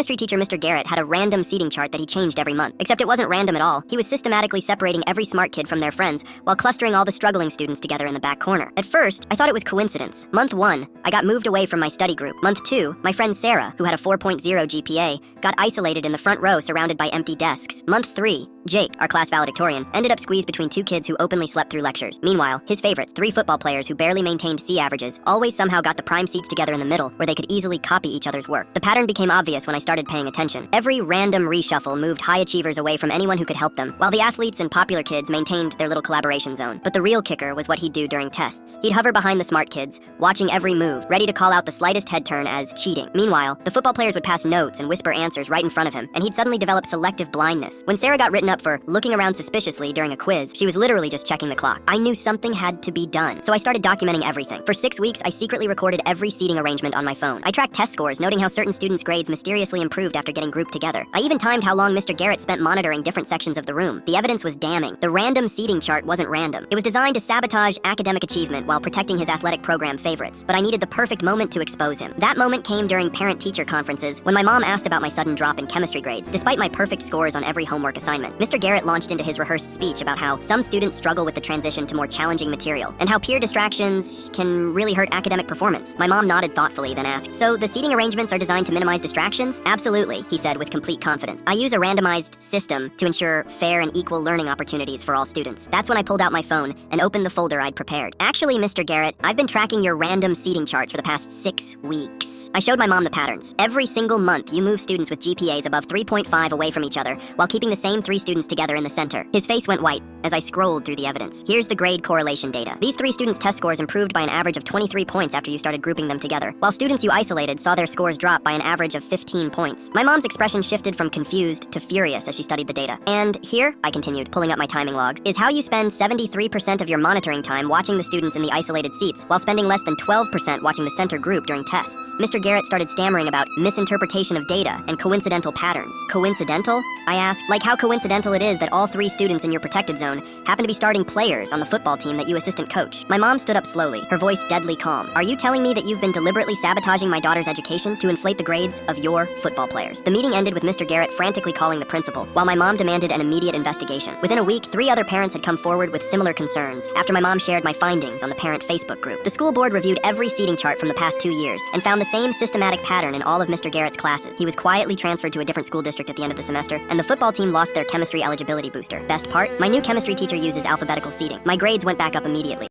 Chemistry teacher Mr. Garrett had a random seating chart that he changed every month. Except it wasn't random at all. He was systematically separating every smart kid from their friends while clustering all the struggling students together in the back corner. At first, I thought it was coincidence. Month 1, I got moved away from my study group. Month 2, my friend Sarah, who had a 4.0 GPA, got isolated in the front row surrounded by empty desks. Month 3, Jake, our class valedictorian, ended up squeezed between 2 kids who openly slept through lectures. Meanwhile, his favorites, 3 football players who barely maintained C averages, always somehow got the prime seats together in the middle where they could easily copy each other's work. The pattern became obvious when I started paying attention. Every random reshuffle moved high achievers away from anyone who could help them, while the athletes and popular kids maintained their little collaboration zone. But the real kicker was what he'd do during tests. He'd hover behind the smart kids, watching every move, ready to call out the slightest head turn as cheating. Meanwhile, the football players would pass notes and whisper answers right in front of him, and he'd suddenly develop selective blindness. When Sarah got written up for looking around suspiciously during a quiz, she was literally just checking the clock. I knew something had to be done, so I started documenting everything. For 6 weeks, I secretly recorded every seating arrangement on my phone. I tracked test scores, noting how certain students' grades mysteriously improved after getting grouped together. I even timed how long Mr. Garrett spent monitoring different sections of the room. The evidence was damning. The random seating chart wasn't random. It was designed to sabotage academic achievement while protecting his athletic program favorites. But I needed the perfect moment to expose him. That moment came during parent-teacher conferences when my mom asked about my sudden drop in chemistry grades. Despite my perfect scores on every homework assignment, Mr. Garrett launched into his rehearsed speech about how some students struggle with the transition to more challenging material, and how peer distractions can really hurt academic performance. My mom nodded thoughtfully, then asked, "So the seating arrangements are designed to minimize distractions?" "Absolutely," he said with complete confidence. "I use a randomized system to ensure fair and equal learning opportunities for all students." That's when I pulled out my phone and opened the folder I'd prepared. "Actually, Mr. Garrett, I've been tracking your random seating charts for the past 6 weeks." I showed my mom the patterns. Every single month, you move students with GPAs above 3.5 away from each other, while keeping the same 3 students together in the center. His face went white as I scrolled through the evidence. Here's the grade correlation data. These 3 students' test scores improved by an average of 23 points after you started grouping them together, while students you isolated saw their scores drop by an average of 15 points. My mom's expression shifted from confused to furious as she studied the data. "And here," I continued, pulling up my timing logs, "is how you spend 73% of your monitoring time watching the students in the isolated seats, while spending less than 12% watching the center group during tests." Mr. Garrett started stammering about misinterpretation of data and coincidental patterns. "Coincidental?" I asked. "Like how coincidental it is that all 3 students in your protected zone happen to be starting players on the football team that you assistant coach." My mom stood up slowly, her voice deadly calm. "Are you telling me that you've been deliberately sabotaging my daughter's education to inflate the grades of your football players?" The meeting ended with Mr. Garrett frantically calling the principal, while my mom demanded an immediate investigation. Within a week, 3 other parents had come forward with similar concerns after my mom shared my findings on the parent Facebook group. The school board reviewed every seating chart from the past 2 years and found the same systematic pattern in all of Mr. Garrett's classes. He was quietly transferred to a different school district at the end of the semester, and the football team lost their chemistry eligibility booster. Best part? My new chemistry teacher uses alphabetical seating. My grades went back up immediately.